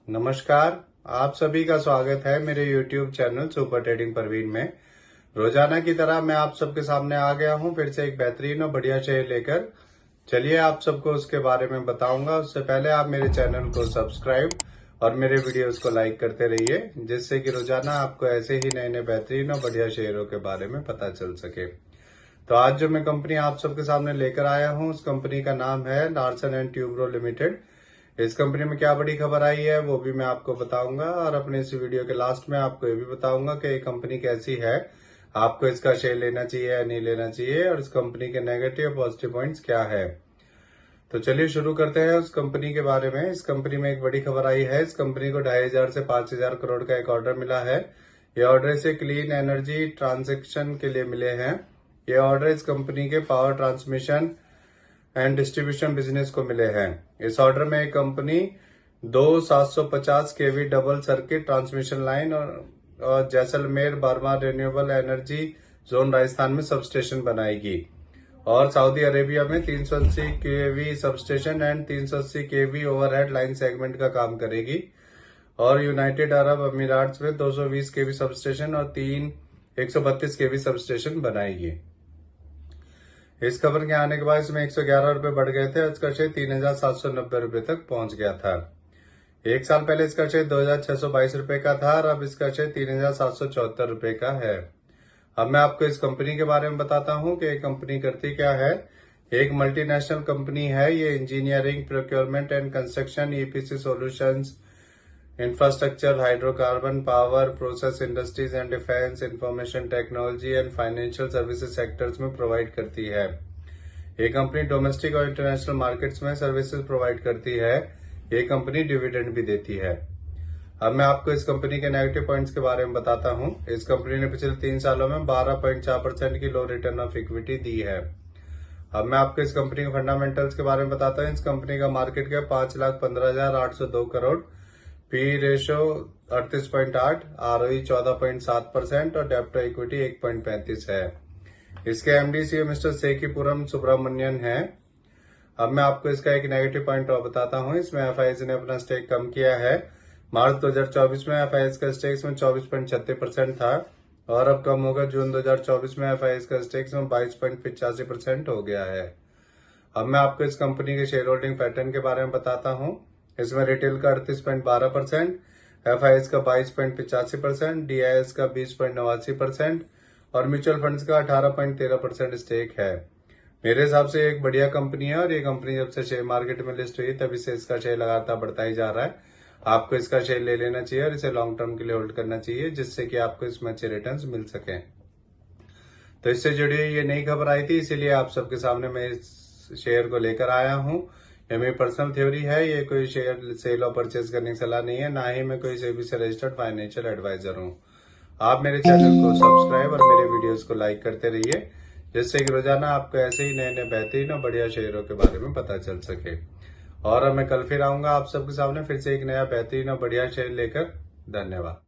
नमस्कार। आप सभी का स्वागत है मेरे YouTube channel super trading Parveen में। रोजाना की तरह मैं आप सबके सामने आ गया हूं फिर से एक बेहतरीन और बढ़िया शेयर लेकर। चलिए आप सबको उसके बारे में बताऊंगा। उससे पहले आप मेरे चैनल को सब्सक्राइब और मेरे वीडियोस को लाइक करते रहिए, जिससे कि रोजाना आपको ऐसे ही नए नए बेहतरीन और बढ़िया शेयरों के बारे में पता चल सके। तो आज जो मैं कंपनी आप सबके सामने लेकर आया हूं, उस कंपनी का नाम है लार्सन एंड ट्यूब्रो लिमिटेड। इस कंपनी में क्या बड़ी खबर आई है वो भी मैं आपको बताऊंगा, और अपने इस वीडियो के लास्ट में आपको ये भी बताऊंगा कि ये कंपनी कैसी है, आपको इसका शेयर लेना चाहिए या नहीं लेना चाहिए, और इस कंपनी के नेगेटिव पॉजिटिव पॉइंट्स क्या है। तो चलिए शुरू करते हैं उस कंपनी के बारे में। इस कंपनी में एक बड़ी खबर आई है। इस कंपनी को 2500 से 5000 करोड़ का एक ऑर्डर मिला है। ये ऑर्डर से क्लीन एनर्जी ट्रांजेक्शन के लिए मिले हैं। ये ऑर्डर इस कंपनी के power transmission and distribution business को मिले हैं। इस ऑर्डर में एक company 750 KV double circuit transmission line और Jaisalmer Barmer renewable energy zone Rajasthan में सबस्टेशन बनाएगी, और सऊदी अरेबिया में 380 KV substation and 380 KV overhead line segment का काम करेगी, और यूनाइटेड अरब अमीरात में 220 केवी सबस्टेशन और 132 केवी सबस्टेशन बनाएगी। इस खबर के आने के बाद इसमें 111 रुपए बढ़ गए थे। इसका शेयर 3790 रुपए तक पहुंच गया था। एक साल पहले इसका शेयर 2622 रुपए का था, और अब इसका शेयर 3774 रुपए का है। अब मैं आपको इस कंपनी के बारे में बताता हूं कि ये कंपनी करती क्या है। एक मल्टीनेशनल कंपनी है। ये engineering, procurement and construction, EPC solutions, infrastructure, hydrocarbon, power, process industries and defence, information technology and financial services sectors में प्रोवाइड करती है। ये कंपनी डोमेस्टिक और इंटरनेशनल मार्केट्स में सर्विसेज प्रोवाइड करती है। ये कंपनी डिविडेंड भी देती है। अब मैं आपको इस कंपनी के नेगेटिव पॉइंट्स के बारे में बताता हूं। इस कंपनी ने पिछले 3 सालों में 12.4% की लो रिटर्न ऑफ इक्विटी दी है। अब मैं आपको इस कंपनी के फंडामेंटल्स के बारे में बताता हूं। इस कंपनी का market cap 5,15,802 crore, P ratio 38.8, ROE 14.7% और डेब्ट टू इक्विटी 1.35 है। इसके एमडी सीईओ मिस्टर सेकीपुरम सुब्रमण्यन है। अब मैं आपको इसका एक नेगेटिव पॉइंट और बताता हूं। इसमें एफआईएस ने अपना स्टेक कम किया है। मार्च 2024 में एफआईएस का स्टेक इसमें 24.36% था, और अब कम होकर जून 2024 में एफआईएस का स्टेक इसमें 22.85% हो गया है। अब मैं आपको इस कंपनी के शेयर होल्डिंग पैटर्न के बारे में बताता हूं। इसमें रिटेल का 38.12%, एफआईएस का 22.85%, डीआईएस का 20.89% और म्यूचुअल फंड्स का 18.13% स्टेक है। मेरे हिसाब से एक बढ़िया कंपनी है, और ये कंपनी जब से शेयर मार्केट में लिस्ट हुई तभी से इसका शेयर लगातार बढ़ता ही जा रहा है। आपको इसका शेयर ले लेना चाहिए और इसे लॉन्ग टर्म के लिए होल्ड करना चाहिए, जिससे कि आपको इसमें अच्छे रिटर्न्स मिल सके। तो इससे जुड़ी ये नई खबर आई थी, इसीलिए आप सबके सामने मैं इस शेयर को लेकर आया हूं। ये मेरी पर्सनल थ्योरी है। ये कोई शेयर सेल और परचेज करने की सलाह नहीं है, ना ही मैं कोई सेबी से रजिस्टर्ड फाइनेंशियल एडवाइजर हूं। आप मेरे चैनल को सब्सक्राइब और मेरे वीडियोस को लाइक करते रहिए, जिससे कि रोजाना आपको ऐसे ही नए नए बेहतरीन और बढ़िया शेयरों के बारे में पता चल सके। और मैं कल फिर आऊंगा आप सबके सामने फिर से एक नया बेहतरीन और बढ़िया शेयर लेकर। धन्यवाद।